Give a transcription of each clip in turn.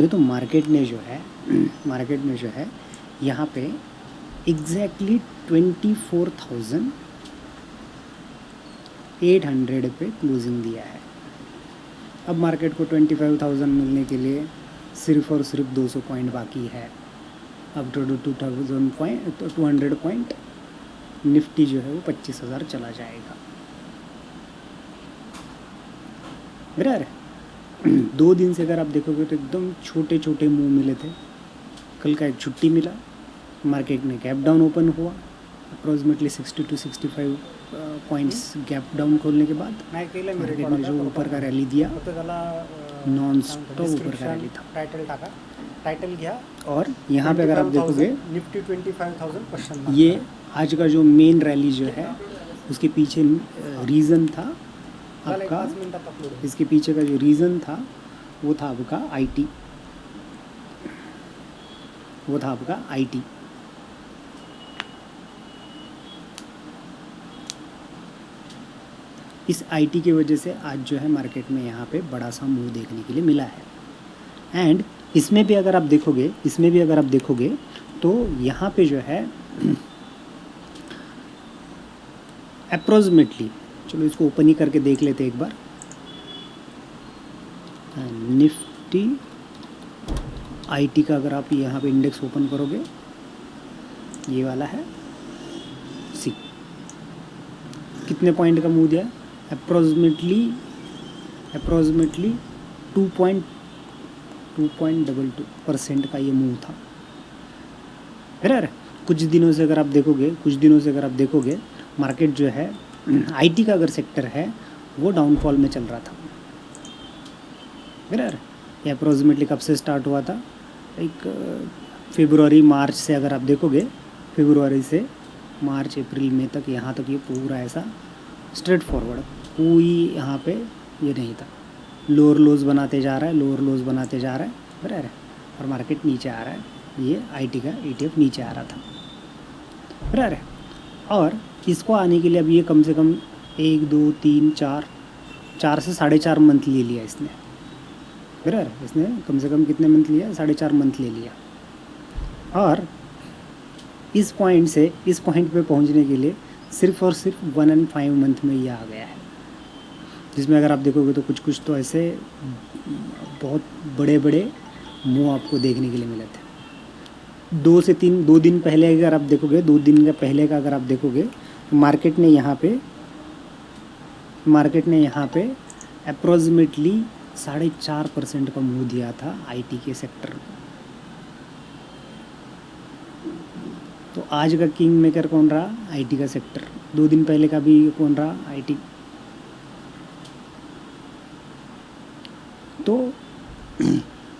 तो मार्केट ने जो है यहाँ पे एग्जैक्टली 24,800 पे क्लोजिंग दिया है। अब मार्केट को 25,000 मिलने के लिए सिर्फ और सिर्फ 200 पॉइंट बाकी है। अब तो 200 पॉइंट निफ्टी जो है वो 25,000 चला जाएगा। बराबर 2 दिन से अगर आप देखोगे तो एकदम छोटे छोटे मूव मिले थे। कल का एक छुट्टी मिला, मार्केट में गैप डाउन ओपन हुआ, approximately 60 to 65 points gap down खोलने के बाद मार्केट ने जो ऊपर का रैली दिया, नॉन स्टॉप ऊपर का रैली था। टाइटल गया और यहाँ पे अगर आप देखोगे निफ्टी 25,000 क्वेश्चन, ये आज का जो मेन रैली जो है उसके पीछे रीज़न था आपका, इसके पीछे का जो रीज़न था वो था आपका आईटी, इस आईटी की वजह से आज जो है मार्केट में यहाँ पे बड़ा सा मूव देखने के लिए मिला है। एंड इसमें भी अगर आप देखोगे तो यहाँ पे जो है अप्रोक्सीमेटली, चलो इसको ओपन ही करके देख लेते एक बार। निफ्टी आईटी का अगर आप यहाँ पे इंडेक्स ओपन करोगे, ये वाला है, सी कितने पॉइंट का मूव दिया, अप्रोक्सीमेटली 2.22% का ये मूव था। बराबर कुछ दिनों से अगर आप देखोगे मार्केट जो है आईटी का अगर सेक्टर है वो डाउनफॉल में चल रहा था। बराबर ये अप्रोक्सीमेटली कब से स्टार्ट हुआ था, एक फरवरी मार्च से अगर आप देखोगे, फरवरी से मार्च अप्रैल मई तक, यहाँ तक ये पूरा ऐसा स्ट्रेट फॉरवर्ड, कोई यहाँ पे ये नहीं था। लोअर लोज बनाते जा रहा है, बराबर, और मार्केट नीचे आ रहा है। ये आईटी का ETF नीचे आ रहा था, बराबर। और इसको आने के लिए अब ये कम से कम 1 2 3 4 से 4.5 मंथ ले लिया इसने, बराबर। इसने कम से कम कितने मंथ लिया, 4.5 मंथ ले लिया। और इस पॉइंट पे पहुंचने के लिए सिर्फ और सिर्फ 1 and 5 मंथ में ये आ गया है, जिसमें अगर आप देखोगे तो कुछ तो ऐसे बहुत बड़े मूव आपको देखने के लिए मिले थे। 2 दिन पहले अगर आप देखोगे, 2 दिन का पहले का अगर आप देखोगे, मार्केट ने यहाँ पे अप्रोक्सीमेटली 4.5% का मूव दिया था आईटी के सेक्टर में। तो आज का किंग मेकर कौन रहा, आईटी का सेक्टर। 2 दिन पहले का भी कौन रहा, आईटी। तो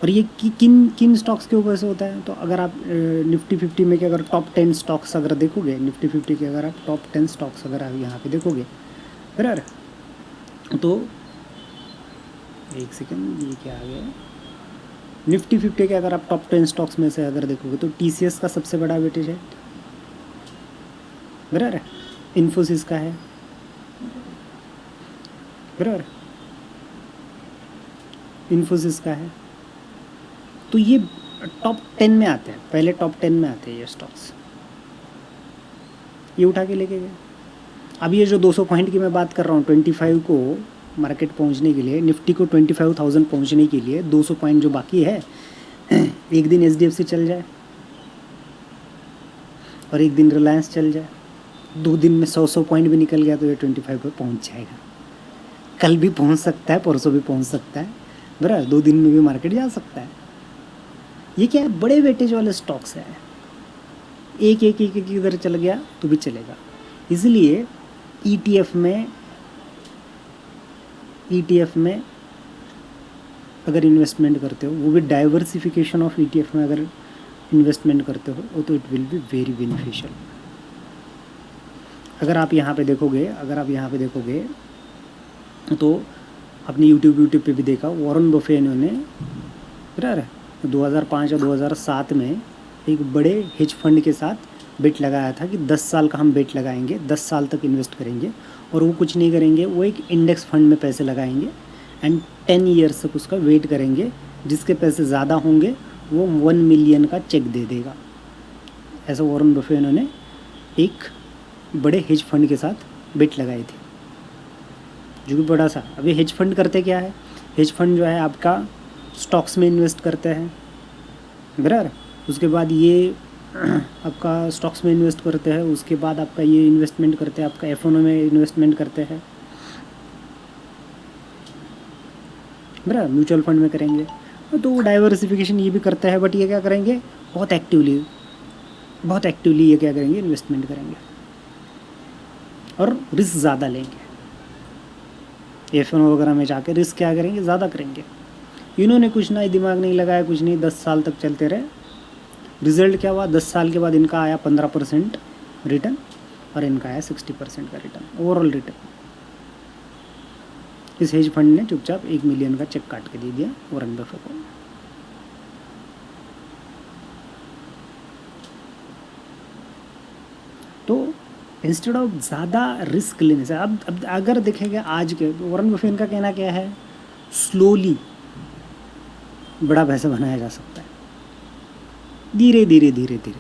और ये किन स्टॉक्स के ऊपर से होता है, तो अगर आप निफ्टी 50 में के अगर टॉप 10 स्टॉक्स अगर देखोगे, निफ्टी 50 के अगर आप टॉप 10 स्टॉक्स अगर आप यहाँ पे देखोगे, बराबर, तो एक सेकेंड, ये क्या आ गया, निफ्टी 50 के अगर आप टॉप 10 स्टॉक्स में से अगर देखोगे तो TCS का सबसे बड़ा वेटेज है, बराबर, इन्फोसिस का है, बराबर, इन्फोसिस का है। तो ये टॉप 10 में आते हैं, पहले टॉप 10 में आते हैं ये स्टॉक्स। ये उठा के लेके गए। अब ये जो 200 पॉइंट की मैं बात कर रहा हूँ, 25 को मार्केट पहुँचने के लिए, निफ्टी को 25,000 पहुँचने के लिए 200 पॉइंट जो बाकी है, एक दिन HDFC चल जाए और एक दिन रिलायंस चल जाए, 2 दिन में 100 पॉइंट भी निकल गया तो ये 25 पे पहुँच जाएगा। कल भी पहुँच सकता है, परसों भी पहुँच सकता है, बराबर, 2 दिन में भी मार्केट जा सकता है। ये क्या है, बड़े वेटेज वाले स्टॉक्स हैं, एक इधर चल गया तो भी चलेगा। इसलिए ETF में अगर इन्वेस्टमेंट करते हो, वो भी डाइवर्सिफिकेशन ऑफ ETF में अगर इन्वेस्टमेंट करते हो तो it will be very beneficial. अगर आप यहाँ पे देखोगे तो अपनी यूट्यूब पे भी देखा, वॉरेन बफे इन्होंने, बराबर, 2005 या 2007 में एक बड़े हेज फंड के साथ बेट लगाया था कि 10 साल का हम बेट लगाएंगे, 10 साल तक इन्वेस्ट करेंगे, और वो कुछ नहीं करेंगे, वो एक इंडेक्स फंड में पैसे लगाएंगे एंड 10 ईयर्स तक उसका वेट करेंगे जिसके पैसे ज़्यादा होंगे वो 1 मिलियन का चेक दे देगा। ऐसा वॉरेन बफे उन्होंने एक बड़े हेज फंड के साथ बेट लगाई थी, जो कि बड़ा सा। अभी हेज फंड करते क्या है, हेज फंड जो है आपका स्टॉक्स में इन्वेस्ट करते हैं, बराबर। उसके बाद ये आपका स्टॉक्स में इन्वेस्ट करते हैं, उसके बाद आपका ये इन्वेस्टमेंट करते हैं, आपका एफ में इन्वेस्टमेंट करते हैं, बराबर। म्यूचुअल फंड में करेंगे तो डाइवर्सिफिकेशन ये भी करते हैं, बट ये क्या करेंगे, बहुत एक्टिवली ये क्या करेंगे, इन्वेस्टमेंट करेंगे और रिस्क ज़्यादा लेंगे। एफ वगैरह में जाकर रिस्क क्या करेंगे, ज़्यादा करेंगे। इन्होंने कुछ ना दिमाग नहीं लगाया, कुछ नहीं, 10 साल तक चलते रहे। रिज़ल्ट क्या हुआ, 10 साल के बाद इनका आया 15% रिटर्न और इनका आया 60% का रिटर्न, ओवरऑल रिटर्न। इस हेज फंड ने चुपचाप 1 मिलियन का चेक काट के दे दिया वॉरेन बफे को। तो इंस्टेड ऑफ ज़्यादा रिस्क लेने से, अब अगर देखेंगे आज के वॉरेन बफे का कहना क्या है, स्लोली बड़ा पैसा बनाया जा सकता है, धीरे धीरे धीरे धीरे।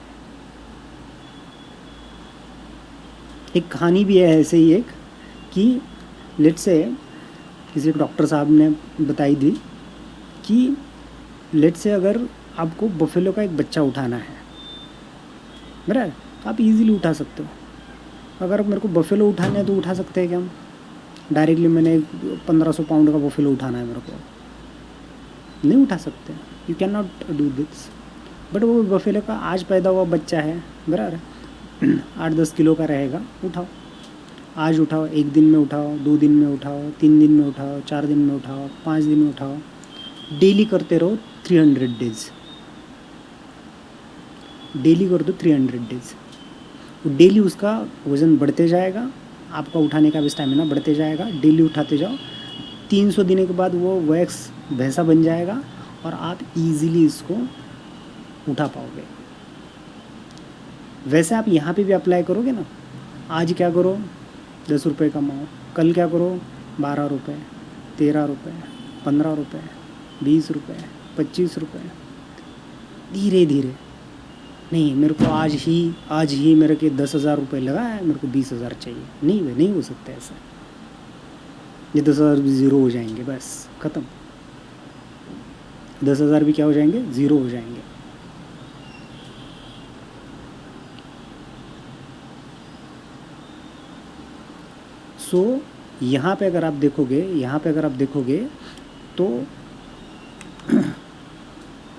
एक कहानी भी है ऐसे ही एक, कि लेट से किसी डॉक्टर साहब ने बताई थी कि लेट से अगर आपको बफेलो का एक बच्चा उठाना है, बराबर, तो आप इजीली उठा सकते हो। अगर मेरे को बफेलो उठाना है तो उठा सकते हैं क्या हम डायरेक्टली, मैंने 1500 पाउंड का बफेलो उठाना है मेरे को, नहीं उठा सकते, you can not do this. But वो बफेलो का आज पैदा हुआ बच्चा है, बराबर, 8-10 किलो का रहेगा, उठाओ, आज उठाओ, 1 दिन में उठाओ, 2 दिन में उठाओ, 3 दिन में उठाओ, 4 दिन में उठाओ, 5 दिन में उठाओ, डेली करते रहो 300 डेज, डेली कर दो 300 डेज। डेली उसका वज़न बढ़ते जाएगा, आपका उठाने का भी स्टैमिना बढ़ते जाएगा, डेली उठाते जाओ। 300 दिन के बाद वो वैक्स भैंसा बन जाएगा और आप इजीली इसको उठा पाओगे। वैसे आप यहाँ पे भी अप्लाई करोगे ना, आज क्या करो, 10 रुपये कमाओ, कल क्या करो, 12 रुपये, 13 रुपये, 15 रुपये, 20 रुपये, 25 रुपये, धीरे धीरे। नहीं मेरे को आज ही मेरे के 10,000 रुपये लगा है, मेरे को 20,000 चाहिए, नहीं भाई, नहीं हो सकता ऐसा। ये 10,000 भी ज़ीरो हो जाएंगे, बस ख़त्म। 10,000 भी क्या हो जाएंगे, ज़ीरो हो जाएंगे। सो यहाँ पे अगर आप देखोगे तो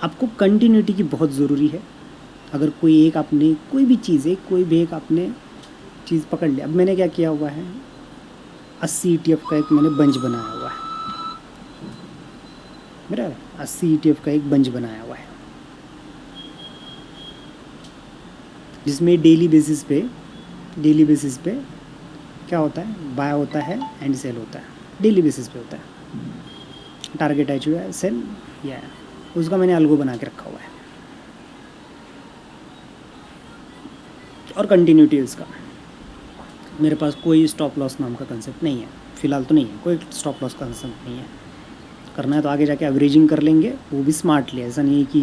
आपको कंटिन्यूटी की बहुत ज़रूरी है। अगर कोई एक आपने कोई भी एक आपने चीज़ पकड़ लिया। अब मैंने क्या किया हुआ है, 80 ETF का एक मैंने बंच बनाया हुआ है, मेरा 80 ETF का एक बंच बनाया हुआ है, जिसमें डेली बेसिस पे क्या होता है, बाय होता है एंड सेल होता है, डेली बेसिस पे होता है। टारगेट अचीव है, सेल या उसका मैंने अलगो बना के रखा हुआ है और कंटिन्यूटी उसका। मेरे पास कोई स्टॉप लॉस नाम का कंसेप्ट नहीं है, फ़िलहाल तो नहीं है, कोई स्टॉप लॉस का कंसेप्ट नहीं है। करना है तो आगे जाके एवरेजिंग कर लेंगे, वो भी स्मार्टली, ऐसा नहीं है कि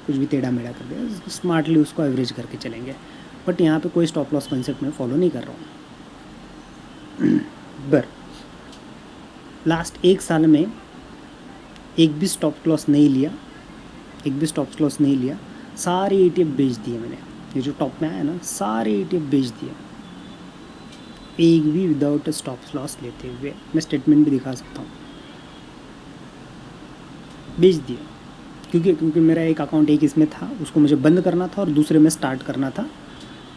कुछ भी टेढ़ा मेढ़ा कर दिया, स्मार्टली उसको एवरेज करके चलेंगे। बट यहाँ पे कोई स्टॉप लॉस कंसेप्ट मैं फॉलो नहीं कर रहा हूँ। बर लास्ट 1 साल में एक भी स्टॉप लॉस नहीं लिया, सारे ETF बेच दिए मैंने। ये जो टॉप में आया ना, सारे ETF बेच दिए, एक भी विदाउट स्टॉप लॉस लेते हुए। मैं स्टेटमेंट भी दिखा सकता हूँ, बेच दिया। क्योंकि मेरा एक अकाउंट एक इसमें था, उसको मुझे बंद करना था और दूसरे में स्टार्ट करना था,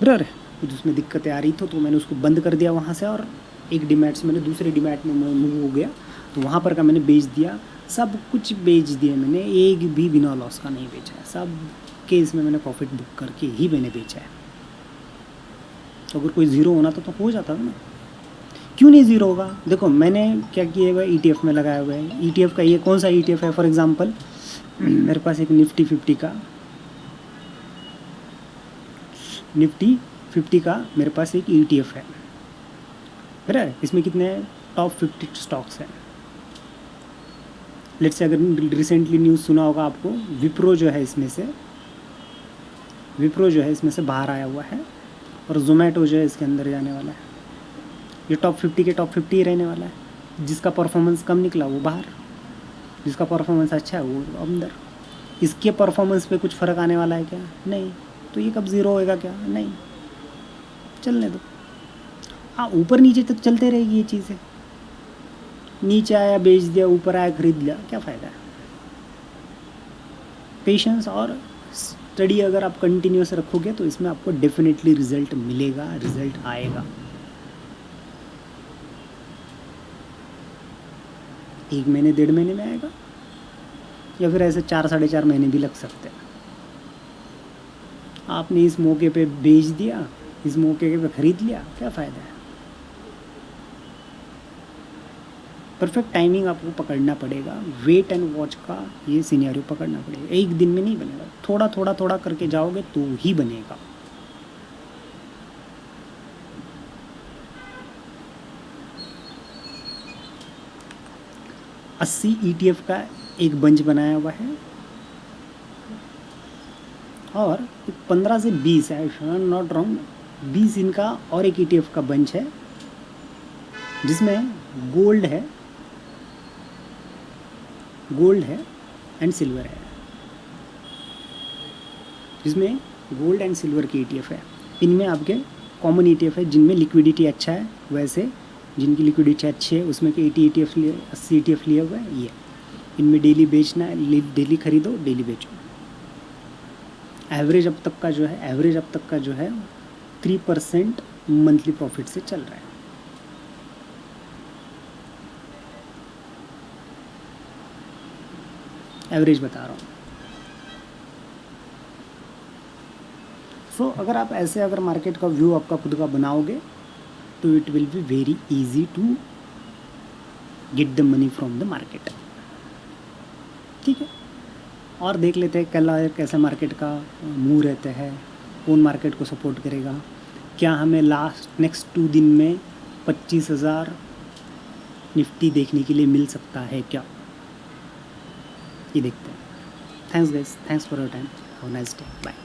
बराबर। कुछ उसमें दिक्कतें आ रही थी तो मैंने उसको बंद कर दिया वहाँ से, और एक डीमैट से मैंने दूसरे डीमैट में मूव हो गया, तो वहाँ पर का मैंने बेच दिया, सब कुछ बेच दिया मैंने, एक भी बिना लॉस का नहीं बेचा है, सब के इसमें मैंने प्रॉफिट बुक करके ही मैंने बेचा है। तो अगर कोई ज़ीरो होना था तो हो जाता ना, क्यों नहीं ज़ीरो होगा। देखो मैंने क्या किया हुआ है, ETF में लगाया हुआ है। ETF का ये कौन सा ETF है, फॉर एग्जांपल मेरे पास एक निफ्टी 50 का मेरे पास एक ETF है, बराबर। इसमें कितने टॉप 50 स्टॉक्स हैं, लेट्स से अगर रिसेंटली न्यूज़ सुना होगा आपको, विप्रो जो है इसमें से बाहर आया हुआ है और जोमेटो जो है इसके अंदर जाने वाला है। ये टॉप 50 के टॉप 50 ही रहने वाला है। जिसका परफॉर्मेंस कम निकला वो बाहर, जिसका परफॉर्मेंस अच्छा है वो अंदर। इसके परफॉर्मेंस पे कुछ फ़र्क आने वाला है क्या? नहीं। तो ये कब ज़ीरो होएगा क्या? नहीं, चलने दो। हाँ, ऊपर नीचे तक चलते रहेगी ये चीज़ें। नीचे आया बेच दिया, ऊपर आया खरीद लिया, क्या फ़ायदा है? पेशेंस और स्टडी अगर आप कंटिन्यूस रखोगे तो इसमें आपको डेफिनेटली रिजल्ट मिलेगा, रिजल्ट आएगा। 1 महीने 1.5 महीने में आएगा, या फिर ऐसे 4 साढ़े 4 महीने भी लग सकते हैं। आपने इस मौके पे बेच दिया, इस मौके पे ख़रीद लिया, क्या फ़ायदा है? परफेक्ट टाइमिंग आपको पकड़ना पड़ेगा। वेट एंड वॉच का ये सिनेरियो पकड़ना पड़ेगा। एक दिन में नहीं बनेगा, थोड़ा करके जाओगे तो ही बनेगा। अस्सी ETF का एक बंच बनाया हुआ है और 15 से 20 है, if I am not wrong, 20 इनका और एक ETF का बंच है जिसमें गोल्ड है एंड सिल्वर है। जिसमें गोल्ड एंड सिल्वर की ETF है। इनमें आपके कॉमन ETF है जिनमें लिक्विडिटी अच्छा है, वैसे जिनकी लिक्विडिटी अच्छी है उसमें के 80 ETF लिए हुआ है। ये इनमें डेली बेचना है, डेली खरीदो डेली बेचो। एवरेज अब तक का जो है 3% मंथली प्रॉफिट से चल रहा है। एवरेज बता रहा हूँ। सो अगर आप ऐसे अगर मार्केट का व्यू आपका खुद का बनाओगे तो it will be very easy to get the money from the market. ठीक है, और देख लेते हैं कल कैसे मार्केट का मूव रहता है, कौन मार्केट को सपोर्ट करेगा, क्या हमें नेक्स्ट 2 दिन में 25,000 निफ्टी देखने के लिए मिल सकता है क्या, ये देखते हैं। Thanks guys, thanks for your time, have a nice day, bye.